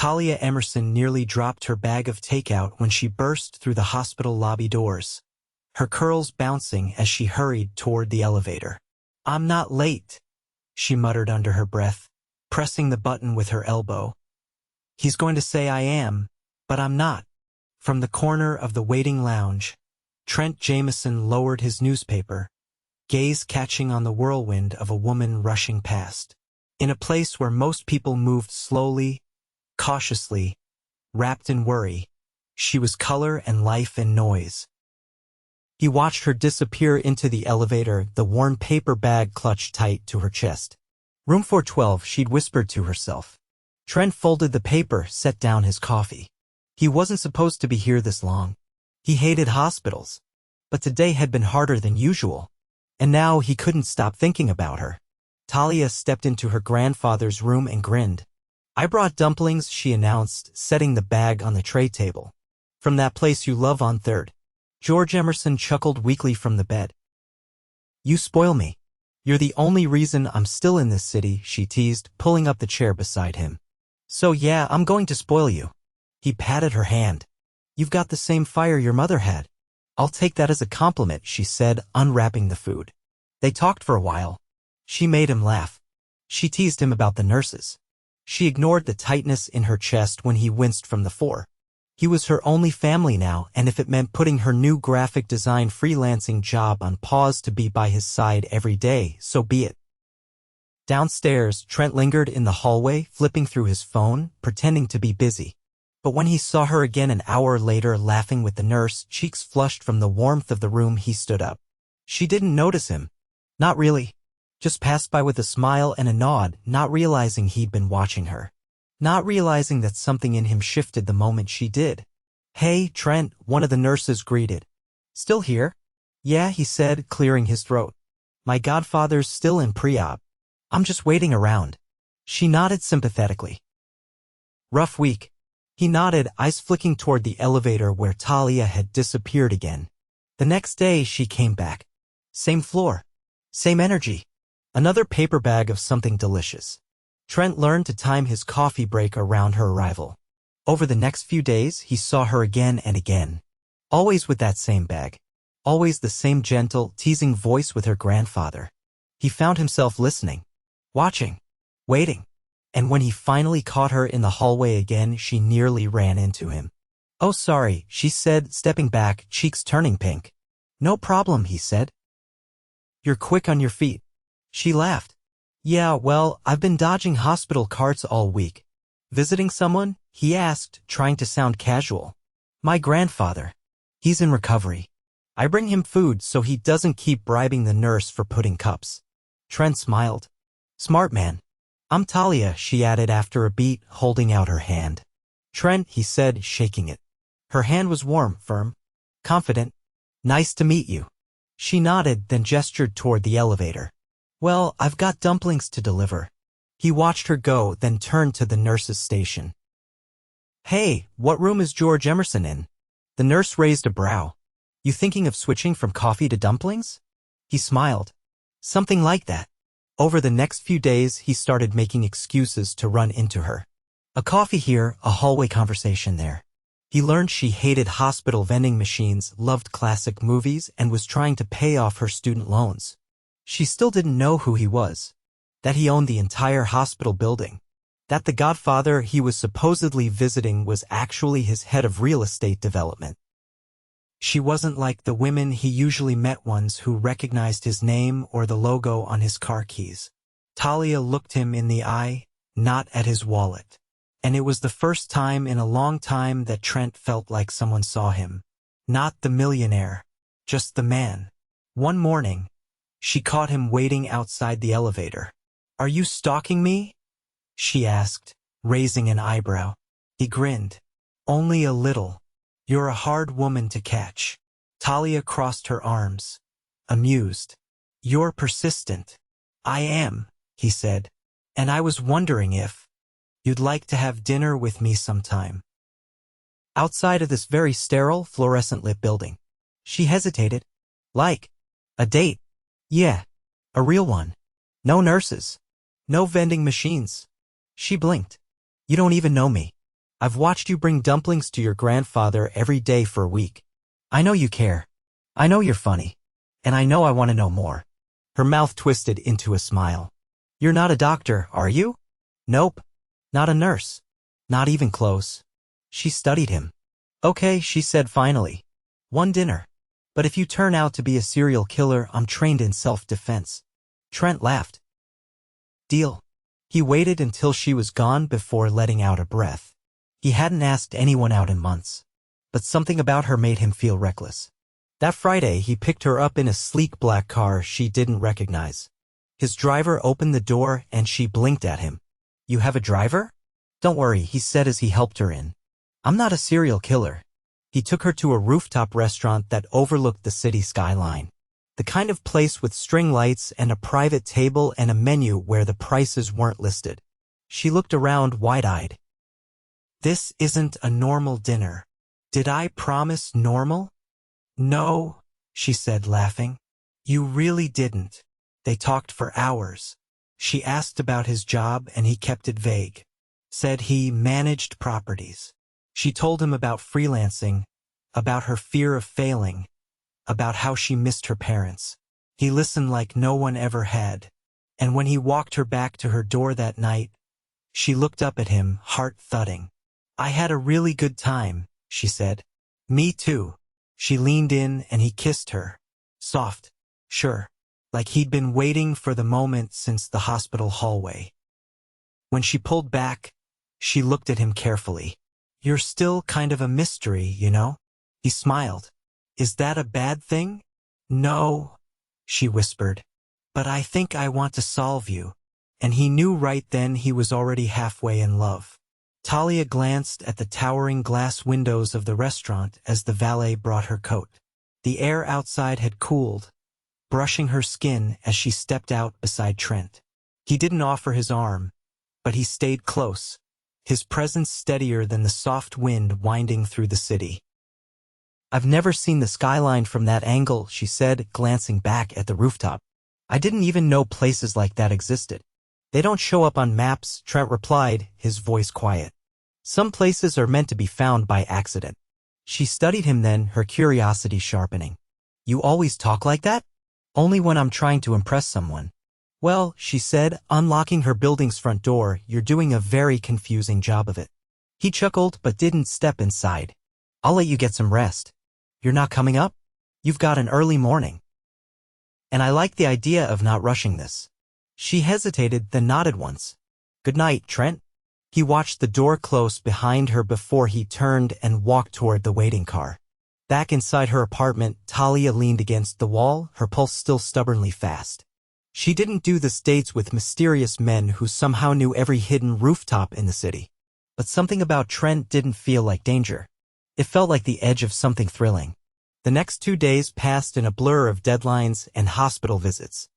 Talia Emerson nearly dropped her bag of takeout when she burst through the hospital lobby doors, her curls bouncing as she hurried toward the elevator. "I'm not late," she muttered under her breath, pressing the button with her elbow. "He's going to say I am, but I'm not." From the corner of the waiting lounge, Trent Jamison lowered his newspaper, gaze catching on the whirlwind of a woman rushing past. In a place where most people moved slowly, cautiously, wrapped in worry, she was color and life and noise. He watched her disappear into the elevator, the worn paper bag clutched tight to her chest. "Room 412, she'd whispered to herself. Trent folded the paper, set down his coffee. He wasn't supposed to be here this long. He hated hospitals. But today had been harder than usual. And now he couldn't stop thinking about her. Talia stepped into her grandfather's room and grinned. "I brought dumplings," she announced, setting the bag on the tray table. "From that place you love on 3rd. George Emerson chuckled weakly from the bed. "You spoil me. You're the only reason I'm still in this city," she teased, pulling up the chair beside him. "So yeah, I'm going to spoil you." He patted her hand. "You've got the same fire your mother had." "I'll take that as a compliment," she said, unwrapping the food. They talked for a while. She made him laugh. She teased him about the nurses. She ignored the tightness in her chest when he winced from the four. He was her only family now, and if it meant putting her new graphic design freelancing job on pause to be by his side every day, so be it. Downstairs, Trent lingered in the hallway, flipping through his phone, pretending to be busy. But when he saw her again an hour later laughing with the nurse, cheeks flushed from the warmth of the room, he stood up. She didn't notice him. Not really. Just passed by with a smile and a nod, not realizing he'd been watching her. Not realizing that something in him shifted the moment she did. "Hey, Trent," one of the nurses greeted. "Still here?" "Yeah," he said, clearing his throat. "My godfather's still in pre-op. I'm just waiting around." She nodded sympathetically. "Rough week." He nodded, eyes flicking toward the elevator where Talia had disappeared again. The next day she came back. Same floor. Same energy. Another paper bag of something delicious. Trent learned to time his coffee break around her arrival. Over the next few days, he saw her again and again. Always with that same bag. Always the same gentle, teasing voice with her grandfather. He found himself listening, watching, waiting. And when he finally caught her in the hallway again, she nearly ran into him. "Oh, sorry," she said, stepping back, cheeks turning pink. "No problem," he said. "You're quick on your feet." She laughed. "Yeah, well, I've been dodging hospital carts all week." "Visiting someone?" he asked, trying to sound casual. "My grandfather. He's in recovery. I bring him food so he doesn't keep bribing the nurse for putting cups." Trent smiled. "Smart man." "I'm Talia," she added after a beat, holding out her hand. "Trent," he said, shaking it. Her hand was warm, firm, confident. "Nice to meet you." She nodded, then gestured toward the elevator. "Well, I've got dumplings to deliver." He watched her go, then turned to the nurse's station. "Hey, what room is George Emerson in?" The nurse raised a brow. "You thinking of switching from coffee to dumplings?" He smiled. "Something like that." Over the next few days, he started making excuses to run into her. A coffee here, a hallway conversation there. He learned she hated hospital vending machines, loved classic movies, and was trying to pay off her student loans. She still didn't know who he was. That he owned the entire hospital building. That the godfather he was supposedly visiting was actually his head of real estate development. She wasn't like the women he usually met, ones who recognized his name or the logo on his car keys. Talia looked him in the eye, not at his wallet. And it was the first time in a long time that Trent felt like someone saw him. Not the millionaire, just the man. One morning, she caught him waiting outside the elevator. "Are you stalking me?" she asked, raising an eyebrow. He grinned. "Only a little. You're a hard woman to catch." Talia crossed her arms, amused. "You're persistent." "I am," he said. "And I was wondering if you'd like to have dinner with me sometime." Outside of this very sterile, fluorescent-lit building. She hesitated. "Like a date?" "Yeah, a real one. No nurses. No vending machines." She blinked. "You don't even know me." I've watched you bring dumplings to your grandfather every day for a week. I know you care. I know you're funny. And I know I want to know more. Her mouth twisted into a smile. You're not a doctor, are you? Nope. Not a nurse. Not even close. She studied him. Okay, she said finally. One dinner. But if you turn out to be a serial killer, I'm trained in self-defense. Trent laughed. Deal. He waited until she was gone before letting out a breath. He hadn't asked anyone out in months. But something about her made him feel reckless. That Friday, he picked her up in a sleek black car she didn't recognize. His driver opened the door and she blinked at him. You have a driver? Don't worry, he said as he helped her in. I'm not a serial killer. He took her to a rooftop restaurant that overlooked the city skyline. The kind of place with string lights and a private table and a menu where the prices weren't listed. She looked around wide-eyed. This isn't a normal dinner. Did I promise normal? No, she said, laughing. You really didn't. They talked for hours. She asked about his job and he kept it vague. Said he managed properties. She told him about freelancing, about her fear of failing, about how she missed her parents. He listened like no one ever had. And when he walked her back to her door that night, she looked up at him, heart thudding. I had a really good time, she said. Me too. She leaned in and he kissed her. Soft. Sure. Like he'd been waiting for the moment since the hospital hallway. When she pulled back, she looked at him carefully. You're still kind of a mystery, you know? He smiled. Is that a bad thing? No, she whispered. But I think I want to solve you. And he knew right then he was already halfway in love. Talia glanced at the towering glass windows of the restaurant as the valet brought her coat. The air outside had cooled, brushing her skin as she stepped out beside Trent. He didn't offer his arm, but he stayed close, his presence steadier than the soft wind winding through the city. I've never seen the skyline from that angle, she said, glancing back at the rooftop. I didn't even know places like that existed. They don't show up on maps, Trent replied, his voice quiet. Some places are meant to be found by accident. She studied him then, her curiosity sharpening. You always talk like that? Only when I'm trying to impress someone. Well, she said, unlocking her building's front door, you're doing a very confusing job of it. He chuckled but didn't step inside. I'll let you get some rest. You're not coming up? You've got an early morning. And I like the idea of not rushing this. She hesitated, then nodded once. Good night, Trent. He watched the door close behind her before he turned and walked toward the waiting car. Back inside her apartment, Talia leaned against the wall, her pulse still stubbornly fast. She didn't do the dates with mysterious men who somehow knew every hidden rooftop in the city. But something about Trent didn't feel like danger. It felt like the edge of something thrilling. The next 2 days passed in a blur of deadlines and hospital visits.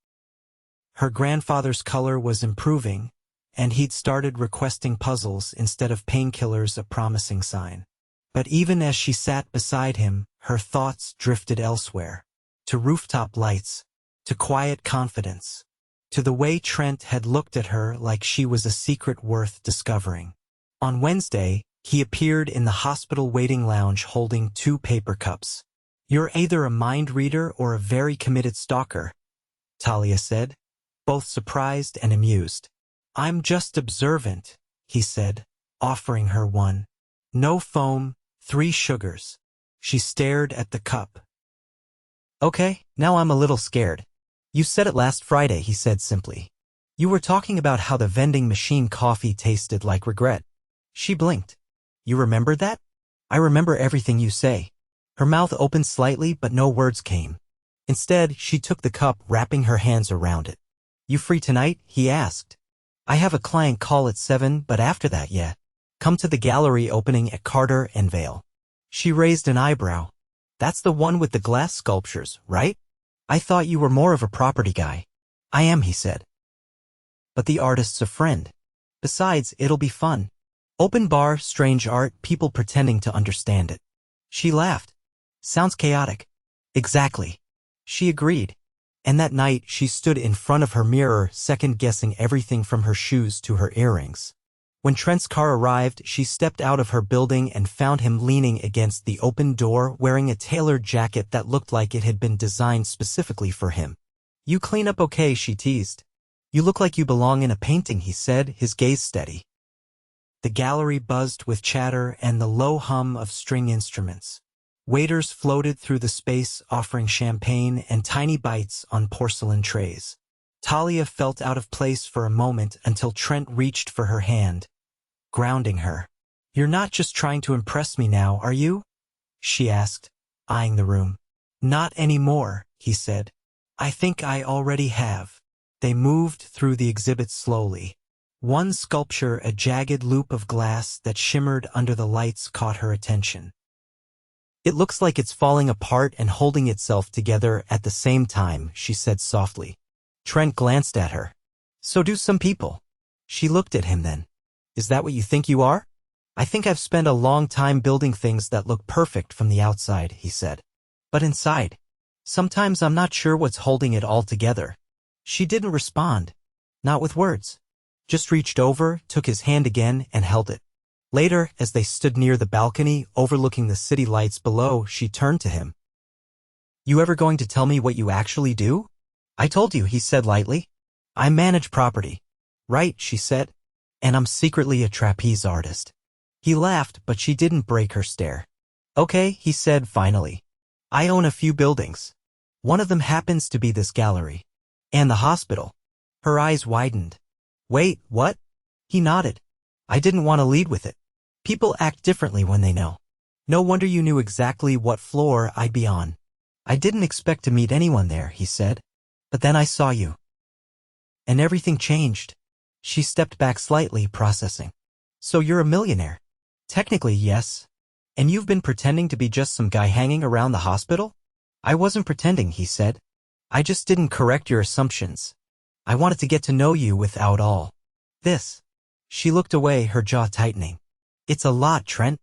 Her grandfather's color was improving, and he'd started requesting puzzles instead of painkillers, a promising sign. But even as she sat beside him, her thoughts drifted elsewhere. To rooftop lights, to quiet confidence, to the way Trent had looked at her like she was a secret worth discovering. On Wednesday, he appeared in the hospital waiting lounge holding 2 paper cups. You're either a mind reader or a very committed stalker, Talia said, both surprised and amused. I'm just observant, he said, offering her one. No foam, 3 sugars. She stared at the cup. Okay, now I'm a little scared. You said it last Friday, he said simply. You were talking about how the vending machine coffee tasted like regret. She blinked. You remember that? I remember everything you say. Her mouth opened slightly, but no words came. Instead, she took the cup, wrapping her hands around it. You free tonight? He asked. I have a client call at 7, but after that, yeah. Come to the gallery opening at Carter and Vale. She raised an eyebrow. That's the one with the glass sculptures, right? I thought you were more of a property guy. I am, he said. But the artist's a friend. Besides, it'll be fun. Open bar, strange art, people pretending to understand it. She laughed. Sounds chaotic. Exactly. She agreed. And that night, she stood in front of her mirror, second-guessing everything from her shoes to her earrings. When Trent's car arrived, she stepped out of her building and found him leaning against the open door wearing a tailored jacket that looked like it had been designed specifically for him. "You clean up okay," she teased. "You look like you belong in a painting," he said, his gaze steady. The gallery buzzed with chatter and the low hum of string instruments. Waiters floated through the space offering champagne and tiny bites on porcelain trays. Talia felt out of place for a moment until Trent reached for her hand, grounding her. "You're not just trying to impress me now, are you?" she asked, eyeing the room. "Not anymore," he said. "I think I already have." They moved through the exhibit slowly. One sculpture, a jagged loop of glass that shimmered under the lights, caught her attention. "It looks like it's falling apart and holding itself together at the same time," she said softly. Trent glanced at her. "So do some people." She looked at him then. "Is that what you think you are?" "I think I've spent a long time building things that look perfect from the outside," he said. "But inside, sometimes I'm not sure what's holding it all together." She didn't respond. Not with words. Just reached over, took his hand again, and held it. Later, as they stood near the balcony, overlooking the city lights below, she turned to him. "You ever going to tell me what you actually do?" "I told you," he said lightly. "I manage property." "Right," she said. "And I'm secretly a trapeze artist." He laughed, but she didn't break her stare. "Okay," he said finally. "I own a few buildings. One of them happens to be this gallery. And the hospital." Her eyes widened. "Wait, what?" He nodded. "I didn't want to lead with it. People act differently when they know. No wonder you knew exactly what floor I'd be on." "I didn't expect to meet anyone there," he said. "But then I saw you. And everything changed." She stepped back slightly, processing. "So you're a millionaire?" "Technically, yes. And you've been pretending to be just some guy hanging around the hospital?" "I wasn't pretending," he said. "I just didn't correct your assumptions. I wanted to get to know you without all this." She looked away, her jaw tightening. "It's a lot, Trent."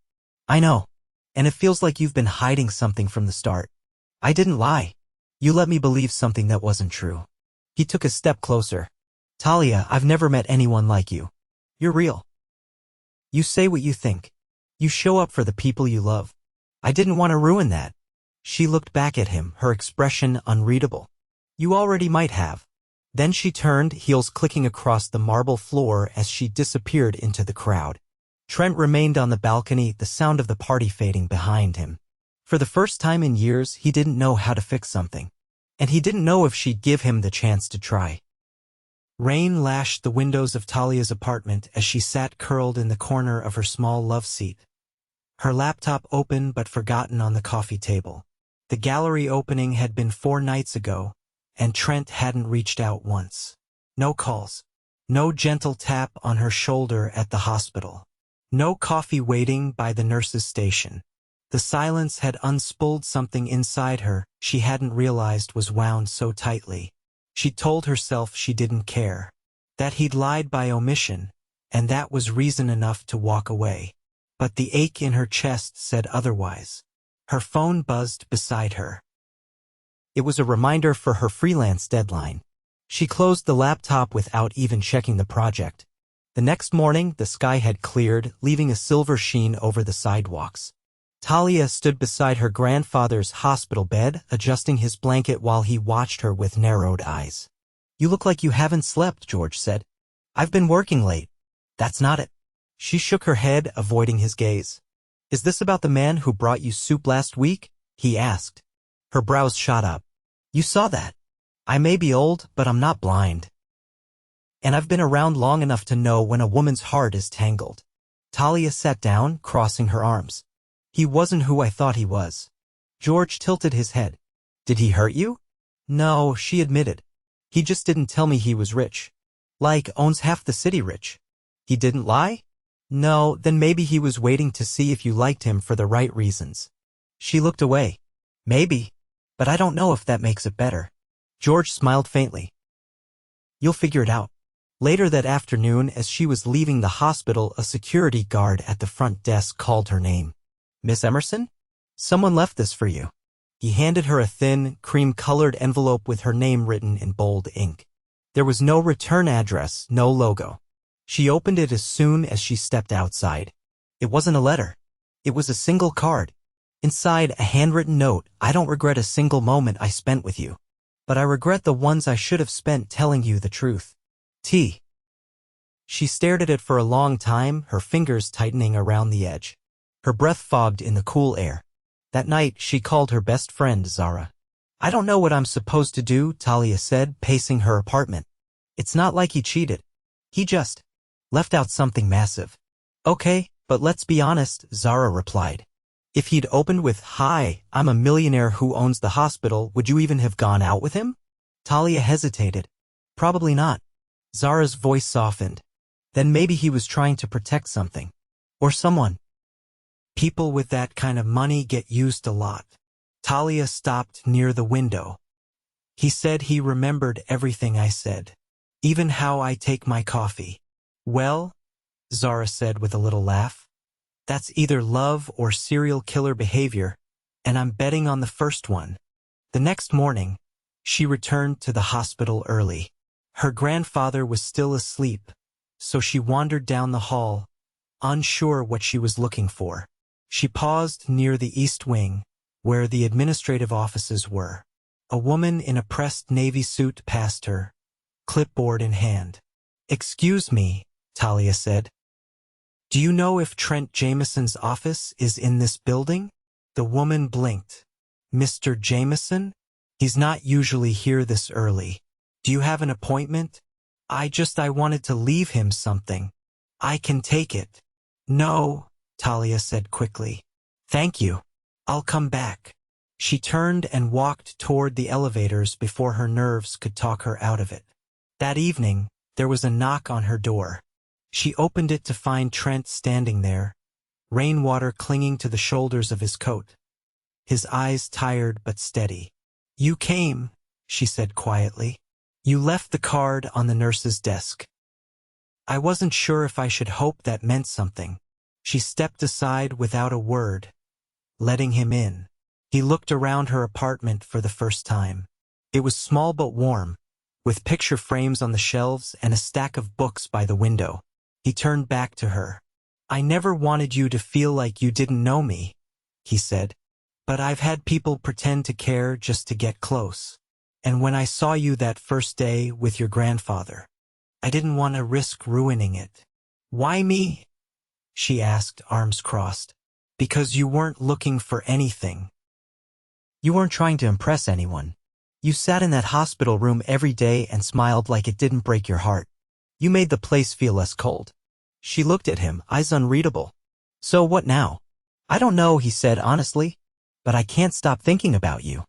"I know. And it feels like you've been hiding something from the start." "I didn't lie. You let me believe something that wasn't true." He took a step closer. "Talia, I've never met anyone like you. You're real. You say what you think. You show up for the people you love. I didn't want to ruin that." She looked back at him, her expression unreadable. "You already might have." Then she turned, heels clicking across the marble floor as she disappeared into the crowd. Trent remained on the balcony, the sound of the party fading behind him. For the first time in years, he didn't know how to fix something. And he didn't know if she'd give him the chance to try. Rain lashed the windows of Talia's apartment as she sat curled in the corner of her small love seat. Her laptop open but forgotten on the coffee table. The gallery opening had been 4 nights ago, and Trent hadn't reached out once. No calls. No gentle tap on her shoulder at the hospital. No coffee waiting by the nurse's station. The silence had unspooled something inside her she hadn't realized was wound so tightly. She told herself she didn't care, that he'd lied by omission, and that was reason enough to walk away. But the ache in her chest said otherwise. Her phone buzzed beside her. It was a reminder for her freelance deadline. She closed the laptop without even checking the project. The next morning, the sky had cleared, leaving a silver sheen over the sidewalks. Talia stood beside her grandfather's hospital bed, adjusting his blanket while he watched her with narrowed eyes. "You look like you haven't slept," George said. "I've been working late." "That's not it." She shook her head, avoiding his gaze. "Is this about the man who brought you soup last week?" he asked. Her brows shot up. "You saw that. I may be old, but I'm not blind. And I've been around long enough to know when a woman's heart is tangled." Talia sat down, crossing her arms. "He wasn't who I thought he was." George tilted his head. "Did he hurt you?" "No," she admitted. "He just didn't tell me he was rich. Like, owns half the city rich." "He didn't lie?" "No, then maybe he was waiting to see if you liked him for the right reasons." She looked away. "Maybe. But I don't know if that makes it better." George smiled faintly. "You'll figure it out." Later that afternoon, as she was leaving the hospital, a security guard at the front desk called her name. "Miss Emerson? Someone left this for you." He handed her a thin, cream-colored envelope with her name written in bold ink. There was no return address, no logo. She opened it as soon as she stepped outside. It wasn't a letter. It was a single card. Inside, a handwritten note. I don't regret a single moment I spent with you, but I regret the ones I should have spent telling you the truth. T. She stared at it for a long time, her fingers tightening around the edge. Her breath fogged in the cool air. That night, she called her best friend, Zara. I don't know what I'm supposed to do, Talia said, pacing her apartment. It's not like he cheated. He just left out something massive. Okay, but let's be honest, Zara replied. If he'd opened with, "Hi, I'm a millionaire who owns the hospital," would you even have gone out with him? Talia hesitated. Probably not. Zara's voice softened. Then maybe he was trying to protect something. Or someone. People with that kind of money get used a lot. Talia stopped near the window. He said he remembered everything I said. Even how I take my coffee. Well, Zara said with a little laugh. That's either love or serial killer behavior, and I'm betting on the first one. The next morning, she returned to the hospital early. Her grandfather was still asleep, so she wandered down the hall, unsure what she was looking for. She paused near the east wing, where the administrative offices were. A woman in a pressed navy suit passed her, clipboard in hand. "Excuse me," Talia said. "Do you know if Trent Jamison's office is in this building?" The woman blinked. "Mr. Jamison? He's not usually here this early. Do you have an appointment?" I wanted to leave him something. I can take it." "No," Talia said quickly. "Thank you. I'll come back." She turned and walked toward the elevators before her nerves could talk her out of it. That evening, there was a knock on her door. She opened it to find Trent standing there, rainwater clinging to the shoulders of his coat. His eyes tired but steady. "You came," she said quietly. "You left the card on the nurse's desk." I wasn't sure if I should hope that meant something. She stepped aside without a word, letting him in. He looked around her apartment for the first time. It was small but warm, with picture frames on the shelves and a stack of books by the window. He turned back to her. "I never wanted you to feel like you didn't know me," he said. "But I've had people pretend to care just to get close. And when I saw you that first day with your grandfather, I didn't want to risk ruining it." "Why me?" she asked, arms crossed. "Because you weren't looking for anything. You weren't trying to impress anyone. You sat in that hospital room every day and smiled like it didn't break your heart. You made the place feel less cold." She looked at him, eyes unreadable. "So what now?" "I don't know," he said honestly, "but I can't stop thinking about you.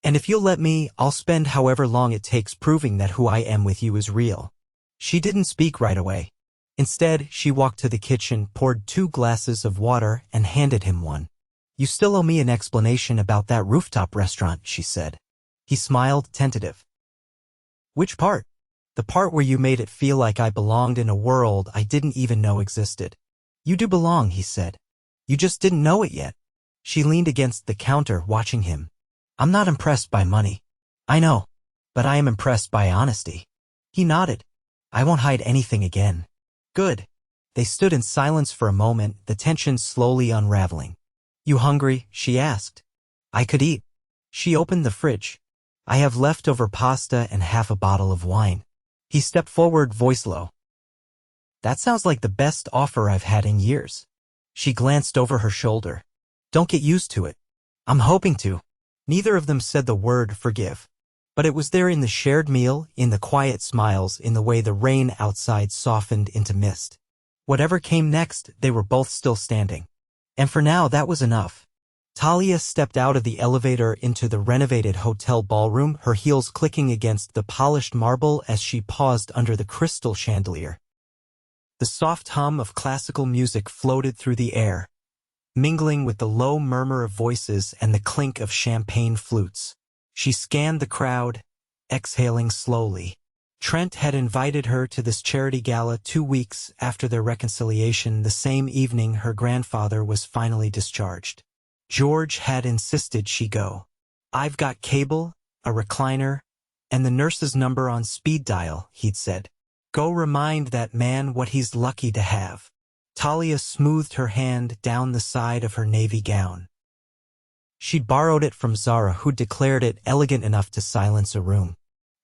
And if you'll let me, I'll spend however long it takes proving that who I am with you is real." She didn't speak right away. Instead, she walked to the kitchen, poured 2 glasses of water, and handed him one. "You still owe me an explanation about that rooftop restaurant," she said. He smiled, tentative. "Which part?" "The part where you made it feel like I belonged in a world I didn't even know existed." "You do belong," he said. "You just didn't know it yet." She leaned against the counter, watching him. "I'm not impressed by money." "I know, but I am impressed by honesty." He nodded. "I won't hide anything again." "Good." They stood in silence for a moment, the tension slowly unraveling. "You hungry?" she asked. "I could eat." She opened the fridge. "I have leftover pasta and half a bottle of wine." He stepped forward, voice low. "That sounds like the best offer I've had in years." She glanced over her shoulder. "Don't get used to it." "I'm hoping to." Neither of them said the word forgive. But it was there in the shared meal, in the quiet smiles, in the way the rain outside softened into mist. Whatever came next, they were both still standing. And for now, that was enough. Talia stepped out of the elevator into the renovated hotel ballroom, her heels clicking against the polished marble as she paused under the crystal chandelier. The soft hum of classical music floated through the air, mingling with the low murmur of voices and the clink of champagne flutes. She scanned the crowd, exhaling slowly. Trent had invited her to this charity gala 2 weeks after their reconciliation, the same evening her grandfather was finally discharged. George had insisted she go. "I've got cable, a recliner, and the nurse's number on speed dial," he'd said. Go remind that man what he's lucky to have. Talia smoothed her hand down the side of her navy gown. She'd borrowed it from Zara, who declared it elegant enough to silence a room.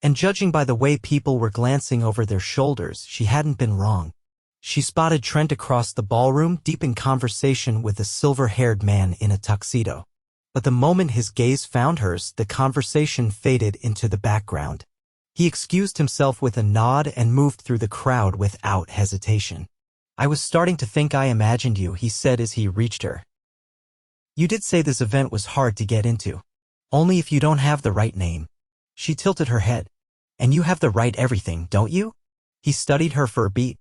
And judging by the way people were glancing over their shoulders, she hadn't been wrong. She spotted Trent across the ballroom, deep in conversation with a silver-haired man in a tuxedo. But the moment his gaze found hers, the conversation faded into the background. He excused himself with a nod and moved through the crowd without hesitation. I was starting to think I imagined you, he said as he reached her. You did say this event was hard to get into. Only if you don't have the right name. She tilted her head. And you have the right everything, don't you? He studied her for a beat.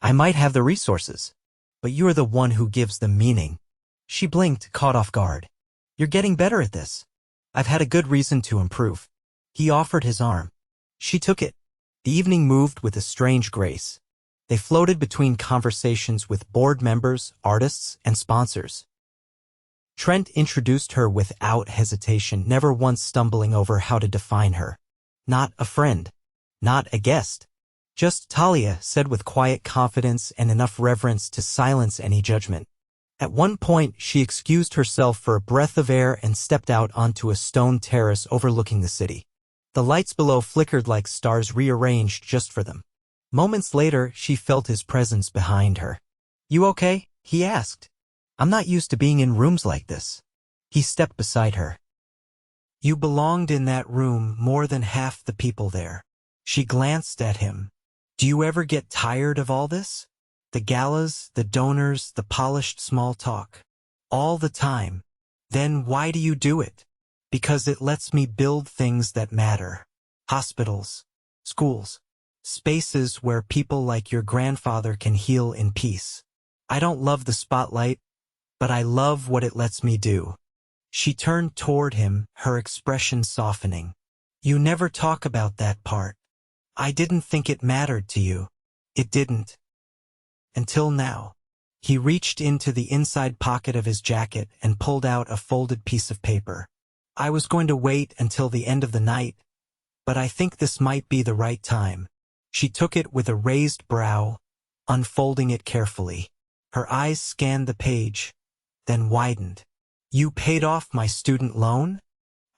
I might have the resources, but you are the one who gives them meaning. She blinked, caught off guard. You're getting better at this. I've had a good reason to improve. He offered his arm. She took it. The evening moved with a strange grace. They floated between conversations with board members, artists, and sponsors. Trent introduced her without hesitation, never once stumbling over how to define her. Not a friend. Not a guest. Just Talia, said with quiet confidence and enough reverence to silence any judgment. At one point, she excused herself for a breath of air and stepped out onto a stone terrace overlooking the city. The lights below flickered like stars rearranged just for them. Moments later, she felt his presence behind her. You okay? He asked. I'm not used to being in rooms like this. He stepped beside her. You belonged in that room more than half the people there. She glanced at him. Do you ever get tired of all this? The galas, the donors, the polished small talk. All the time. Then why do you do it? Because it lets me build things that matter. Hospitals, schools, spaces where people like your grandfather can heal in peace. I don't love the spotlight, but I love what it lets me do. She turned toward him, her expression softening. You never talk about that part. I didn't think it mattered to you. It didn't. Until now. He reached into the inside pocket of his jacket and pulled out a folded piece of paper. I was going to wait until the end of the night, but I think this might be the right time. She took it with a raised brow, unfolding it carefully. Her eyes scanned the page, then widened. You paid off my student loan?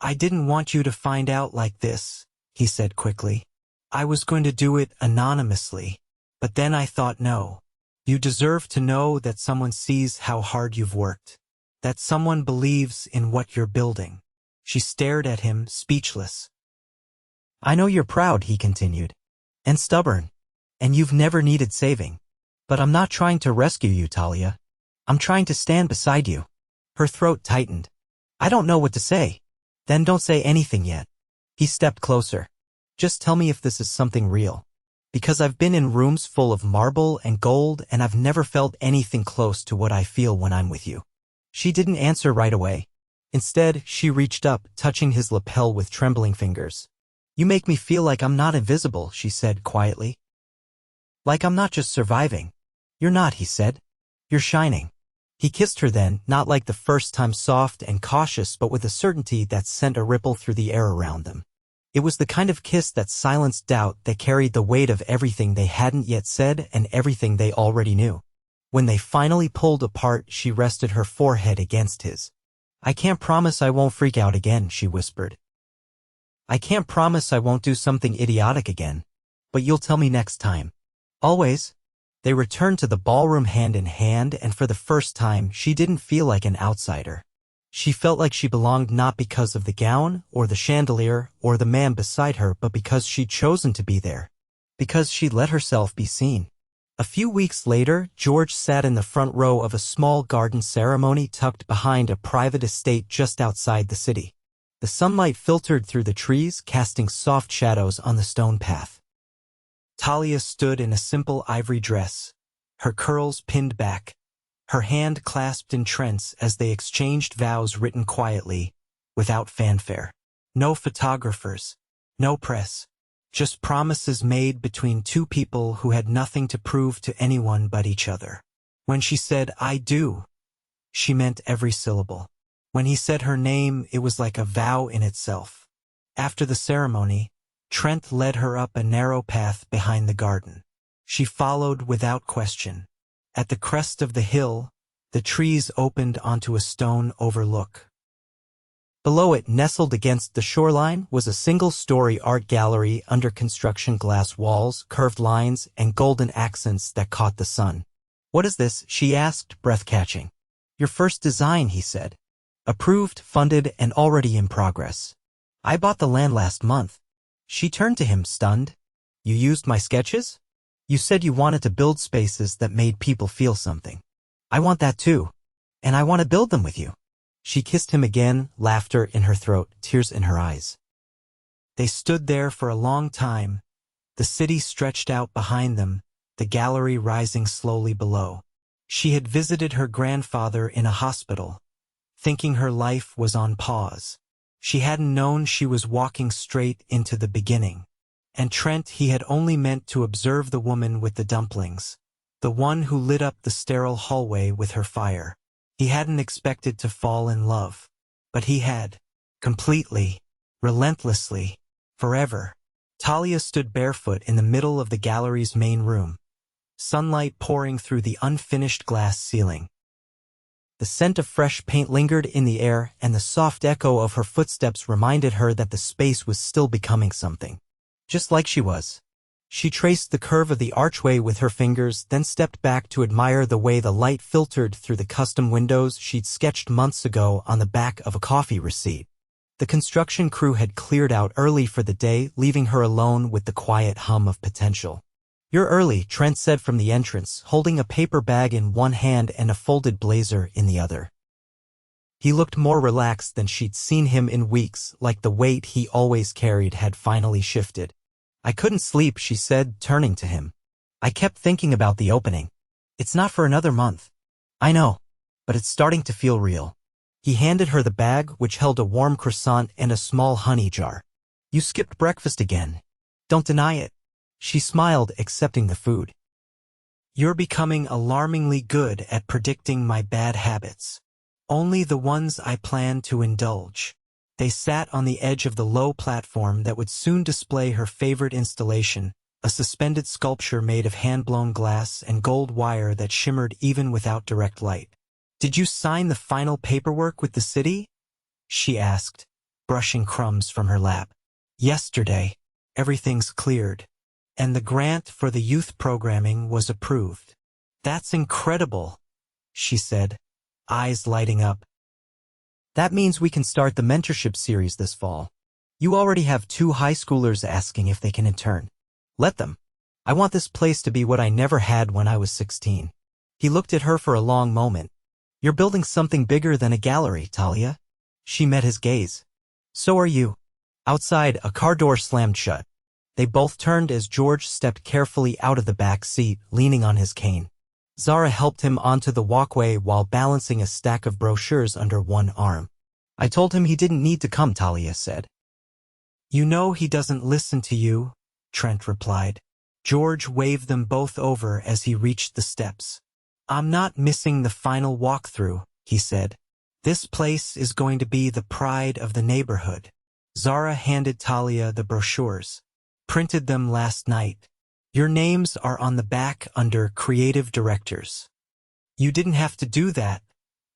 I didn't want you to find out like this, he said quickly. I was going to do it anonymously, but then I thought no. You deserve to know that someone sees how hard you've worked, that someone believes in what you're building. She stared at him, speechless. I know you're proud, he continued, and stubborn, and you've never needed saving. But I'm not trying to rescue you, Talia. I'm trying to stand beside you. Her throat tightened. I don't know what to say. Then don't say anything yet. He stepped closer. Just tell me if this is something real. Because I've been in rooms full of marble and gold, and I've never felt anything close to what I feel when I'm with you. She didn't answer right away. Instead, she reached up, touching his lapel with trembling fingers. You make me feel like I'm not invisible, she said quietly. Like I'm not just surviving. You're not, he said. You're shining. He kissed her then, not like the first time, soft and cautious, but with a certainty that sent a ripple through the air around them. It was the kind of kiss that silenced doubt, that carried the weight of everything they hadn't yet said and everything they already knew. When they finally pulled apart, she rested her forehead against his. I can't promise I won't freak out again, she whispered. I can't promise I won't do something idiotic again. But you'll tell me next time. Always. They returned to the ballroom hand in hand, and for the first time, she didn't feel like an outsider. She felt like she belonged, not because of the gown, or the chandelier, or the man beside her, but because she'd chosen to be there. Because she'd let herself be seen. A few weeks later, George sat in the front row of a small garden ceremony tucked behind a private estate just outside the city. The sunlight filtered through the trees, casting soft shadows on the stone path. Talia stood in a simple ivory dress, her curls pinned back, her hand clasped in Trent's as they exchanged vows written quietly, without fanfare. No photographers, no press, just promises made between two people who had nothing to prove to anyone but each other. When she said, I do, she meant every syllable. When he said her name, it was like a vow in itself. After the ceremony, Trent led her up a narrow path behind the garden. She followed without question. At the crest of the hill, the trees opened onto a stone overlook. Below it, nestled against the shoreline, was a single-story art gallery under construction, glass walls, curved lines, and golden accents that caught the sun. "What is this?" she asked, breath-catching. "Your first design," he said. "Approved, funded, and already in progress. I bought the land last month." She turned to him, stunned. "You used my sketches? You said you wanted to build spaces that made people feel something. I want that too. And I want to build them with you." She kissed him again, laughter in her throat, tears in her eyes. They stood there for a long time, the city stretched out behind them, the gallery rising slowly below. She had visited her grandfather in a hospital, thinking her life was on pause. She hadn't known she was walking straight into the beginning. And Trent, he had only meant to observe the woman with the dumplings, the one who lit up the sterile hallway with her fire. He hadn't expected to fall in love, but he had. Completely, relentlessly, forever. Talia stood barefoot in the middle of the gallery's main room, sunlight pouring through the unfinished glass ceiling. The scent of fresh paint lingered in the air, and the soft echo of her footsteps reminded her that the space was still becoming something. Just like she was. She traced the curve of the archway with her fingers, then stepped back to admire the way the light filtered through the custom windows she'd sketched months ago on the back of a coffee receipt. The construction crew had cleared out early for the day, leaving her alone with the quiet hum of potential. "You're early," Trent said from the entrance, holding a paper bag in one hand and a folded blazer in the other. He looked more relaxed than she'd seen him in weeks, like the weight he always carried had finally shifted. "I couldn't sleep," she said, turning to him. "I kept thinking about the opening. It's not for another month." "I know, but it's starting to feel real." He handed her the bag, which held a warm croissant and a small honey jar. "You skipped breakfast again. Don't deny it." She smiled, accepting the food. "You're becoming alarmingly good at predicting my bad habits. Only the ones I plan to indulge." They sat on the edge of the low platform that would soon display her favorite installation, a suspended sculpture made of hand-blown glass and gold wire that shimmered even without direct light. "Did you sign the final paperwork with the city?" she asked, brushing crumbs from her lap. "Yesterday. Everything's cleared. And the grant for the youth programming was approved." "That's incredible," she said, eyes lighting up. "That means we can start the mentorship series this fall. You already have 2 high schoolers asking if they can intern. Let them. I want this place to be what I never had when I was 16. He looked at her for a long moment. "You're building something bigger than a gallery, Talia." She met his gaze. "So are you." Outside, a car door slammed shut. They both turned as George stepped carefully out of the back seat, leaning on his cane. Zara helped him onto the walkway while balancing a stack of brochures under one arm. "I told him he didn't need to come," Talia said. "You know he doesn't listen to you," Trent replied. George waved them both over as he reached the steps. "I'm not missing the final walkthrough," he said. "This place is going to be the pride of the neighborhood." Zara handed Talia the brochures. "Printed them last night. Your names are on the back under creative directors." "You didn't have to do that,"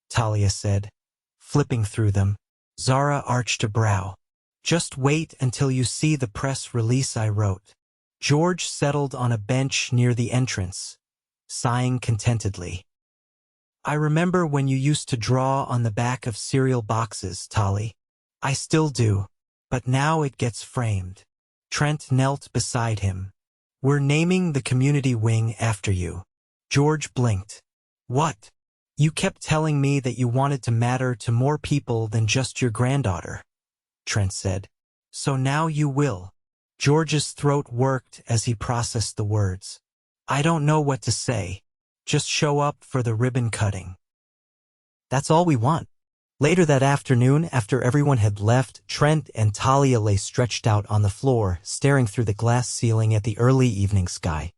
Talia said, flipping through them. Zara arched a brow. "Just wait until you see the press release I wrote." George settled on a bench near the entrance, sighing contentedly. "I remember when you used to draw on the back of cereal boxes, Tali. I still do, but now it gets framed." Trent knelt beside him. "We're naming the community wing after you." George blinked. "What?" "You kept telling me that you wanted to matter to more people than just your granddaughter," Trent said. "So now you will." George's throat worked as he processed the words. "I don't know what to say. Just show up for the ribbon cutting." "That's all we want." Later that afternoon, after everyone had left, Trent and Talia lay stretched out on the floor, staring through the glass ceiling at the early evening sky.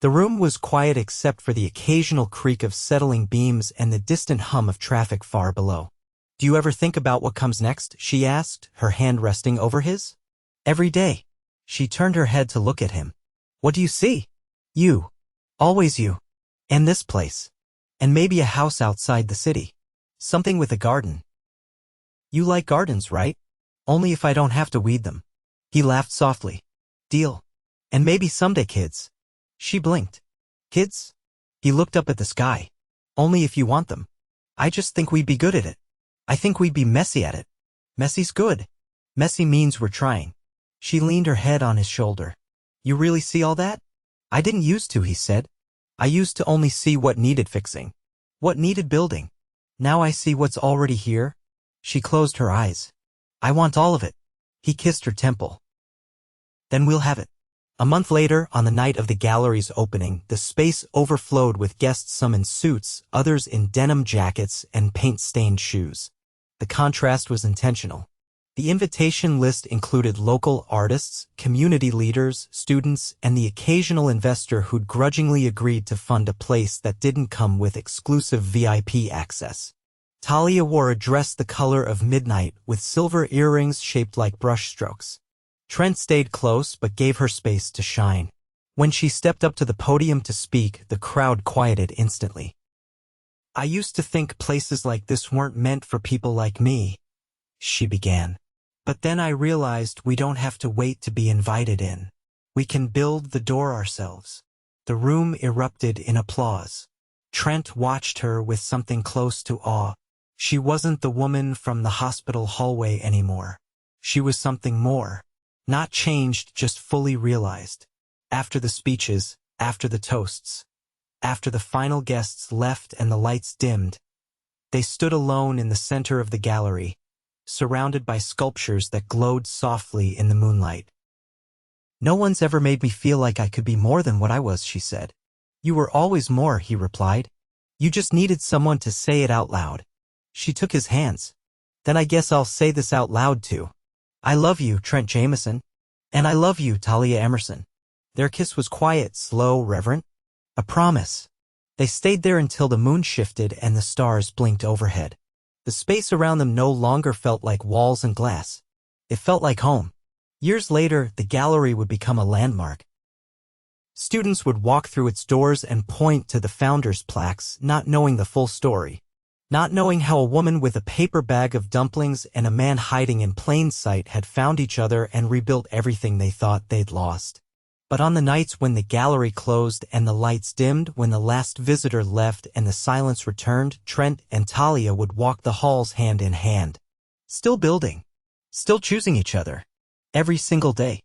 The room was quiet except for the occasional creak of settling beams and the distant hum of traffic far below. "Do you ever think about what comes next?" she asked, her hand resting over his. "Every day." She turned her head to look at him. "What do you see?" "You." Always you. And this place. And maybe a house outside the city. Something with a garden. You like gardens, right? Only if I don't have to weed them. He laughed softly. Deal. And maybe someday kids. She blinked. Kids? He looked up at the sky. Only if you want them. I just think we'd be good at it. I think we'd be messy at it. Messy's good. Messy means we're trying. She leaned her head on his shoulder. You really see all that? I didn't used to, he said. I used to only see what needed fixing. What needed building. Now I see what's already here. She closed her eyes. I want all of it. He kissed her temple. Then we'll have it. A month later, on the night of the gallery's opening, the space overflowed with guests, some in suits, others in denim jackets and paint-stained shoes. The contrast was intentional. The invitation list included local artists, community leaders, students, and the occasional investor who'd grudgingly agreed to fund a place that didn't come with exclusive VIP access. Talia wore a dress the color of midnight with silver earrings shaped like brushstrokes. Trent stayed close but gave her space to shine. When she stepped up to the podium to speak, the crowd quieted instantly. I used to think places like this weren't meant for people like me, she began. But then I realized we don't have to wait to be invited in. We can build the door ourselves. The room erupted in applause. Trent watched her with something close to awe. She wasn't the woman from the hospital hallway anymore. She was something more. Not changed, just fully realized. After the speeches, after the toasts, after the final guests left and the lights dimmed, they stood alone in the center of the gallery, surrounded by sculptures that glowed softly in the moonlight. No one's ever made me feel like I could be more than what I was, she said. You were always more, he replied. You just needed someone to say it out loud. She took his hands. Then I guess I'll say this out loud too. I love you, Trent Jamison. And I love you, Talia Emerson. Their kiss was quiet, slow, reverent. A promise. They stayed there until the moon shifted and the stars blinked overhead. The space around them no longer felt like walls and glass. It felt like home. Years later, the gallery would become a landmark. Students would walk through its doors and point to the founders' plaques, not knowing the full story. Not knowing how a woman with a paper bag of dumplings and a man hiding in plain sight had found each other and rebuilt everything they thought they'd lost. But on the nights when the gallery closed and the lights dimmed, when the last visitor left and the silence returned, Trent and Talia would walk the halls hand in hand. Still building. Still choosing each other. Every single day.